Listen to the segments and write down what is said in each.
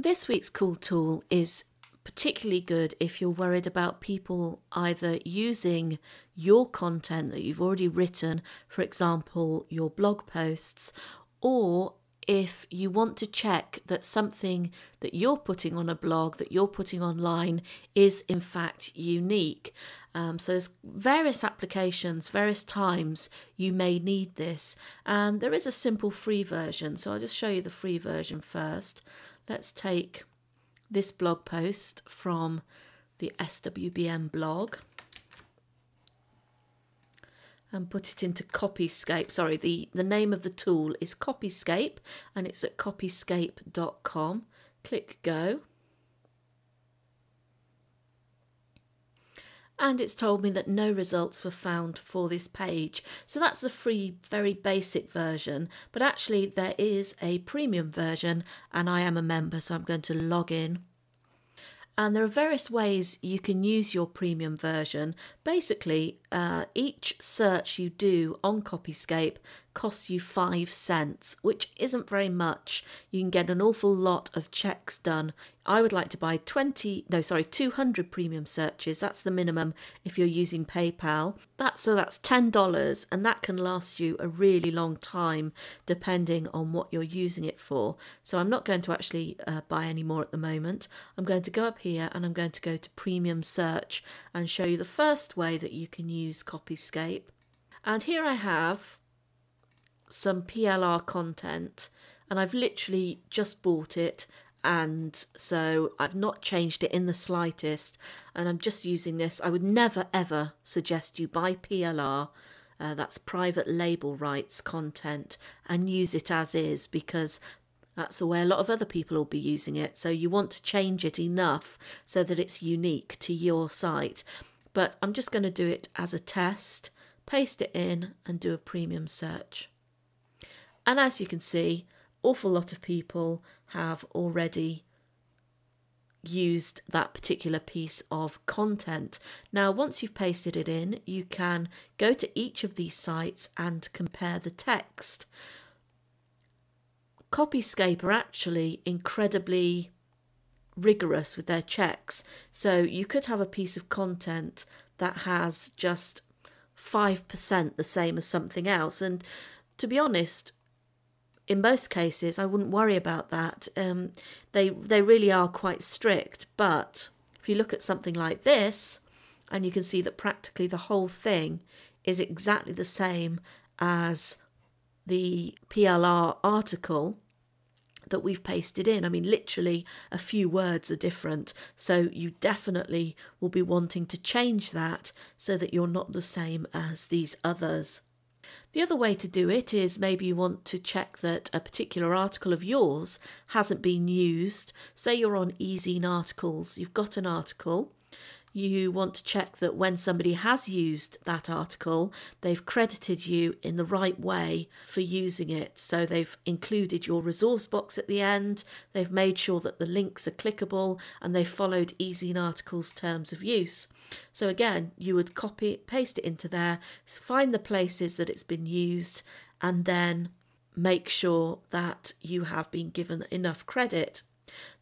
This week's cool tool is particularly good if you're worried about people either using your content that you've already written, for example, your blog posts, or if you want to check that something that you're putting on a blog, that you're putting online, is in fact unique. So there's various applications, various times you may need this, and there is a simple free version. So I'll just show you the free version first. Let's take this blog post from the SWBM blog and put it into Copyscape. Sorry, the name of the tool is Copyscape and it's at copyscape.com. Click go. And it's told me that no results were found for this page. So that's the free, very basic version, but actually there is a premium version and I am a member, so I'm going to log in. And there are various ways you can use your premium version. Basically, each search you do on Copyscape costs you 5 cents, which isn't very much. You can get an awful lot of checks done. I would like to buy 200 premium searches. That's the minimum if you're using PayPal. That's $10, and that can last you a really long time depending on what you're using it for. So I'm not going to actually buy any more at the moment. I'm going to go up here and I'm going to go to premium search and show you the first way that you can use Copyscape. And here I have some PLR content, and I've literally just bought it, and so I've not changed it in the slightest, and I'm just using this. I would never ever suggest you buy PLR, that's private label rights content, and use it as is, because that's the way a lot of other people will be using it. So you want to change it enough so that it's unique to your site. But I'm just going to do it as a test, paste it in and do a premium search. And as you can see, awful lot of people have already used that particular piece of content. Now, once you've pasted it in, you can go to each of these sites and compare the text. Copyscape are actually incredibly rigorous with their checks. So you could have a piece of content that has just 5% the same as something else. And to be honest, in most cases, I wouldn't worry about that. They really are quite strict. But if you look at something like this, and you can see that practically the whole thing is exactly the same as the PLR article that we've pasted in. I mean, literally a few words are different. So you definitely will be wanting to change that so that you're not the same as these others. The other way to do it is maybe you want to check that a particular article of yours hasn't been used. Say you're on eZine articles, you've got an article. You want to check that when somebody has used that article, they've credited you in the right way for using it. So they've included your resource box at the end, they've made sure that the links are clickable, and they've followed eZine articles' terms of use. So again, you would copy, paste it into there, find the places that it's been used, and then make sure that you have been given enough credit.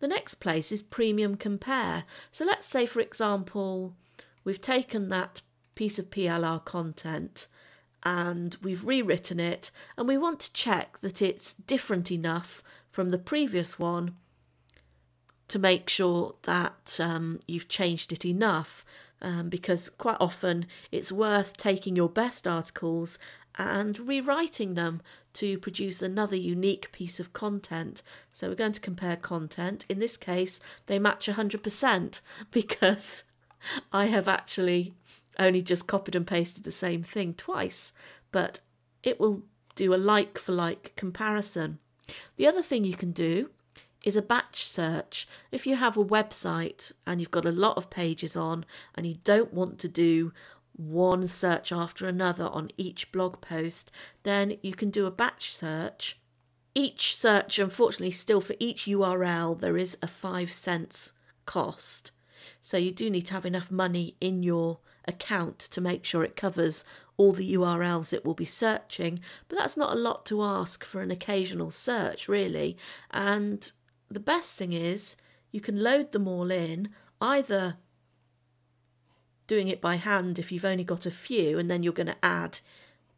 The next place is Premium Compare. So let's say, for example, we've taken that piece of PLR content and we've rewritten it, and we want to check that it's different enough from the previous one to make sure that you've changed it enough, because quite often it's worth taking your best articles and rewriting them to produce another unique piece of content. So we're going to compare content. In this case, they match 100% because I have actually only just copied and pasted the same thing twice, but it will do a like for like comparison. The other thing you can do is a batch search. If you have a website and you've got a lot of pages on and you don't want to do one search after another on each blog post, then you can do a batch search. Each search, unfortunately, still for each URL, there is a 5 cents cost. So you do need to have enough money in your account to make sure it covers all the URLs it will be searching. But that's not a lot to ask for an occasional search, really. And the best thing is you can load them all in, either doing it by hand if you've only got a few, and then you're going to add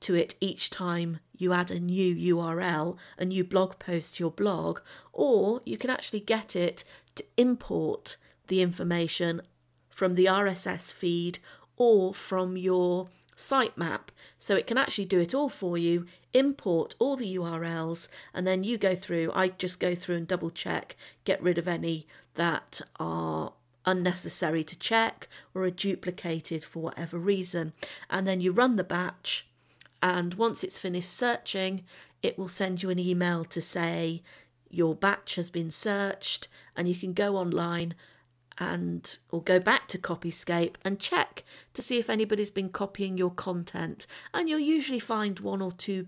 to it each time you add a new URL, a new blog post to your blog, or you can actually get it to import the information from the RSS feed or from your sitemap. So it can actually do it all for you, import all the URLs, and then you go through, I just go through and double check, get rid of any that are unnecessary to check or are duplicated for whatever reason. And then you run the batch, and once it's finished searching, it will send you an email to say your batch has been searched, and you can go online and or go back to Copyscape and check to see if anybody's been copying your content. And you'll usually find one or two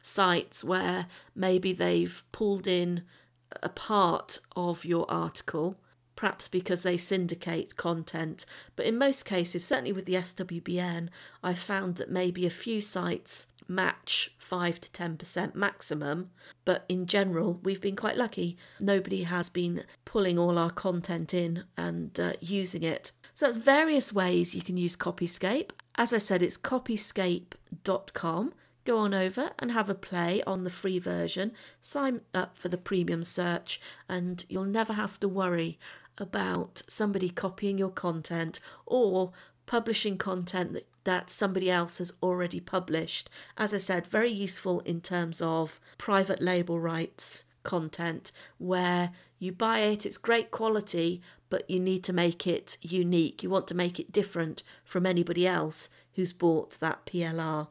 sites where maybe they've pulled in a part of your article, perhaps because they syndicate content. But in most cases, certainly with the SWBN, I found that maybe a few sites match 5 to 10% maximum. But in general, we've been quite lucky. Nobody has been pulling all our content in and using it. So that's various ways you can use Copyscape. As I said, it's copyscape.com. Go on over and have a play on the free version, sign up for the premium search, and you'll never have to worry about somebody copying your content or publishing content that somebody else has already published. As I said, very useful in terms of private label rights content, where you buy it, it's great quality, but you need to make it unique. You want to make it different from anybody else who's bought that PLR.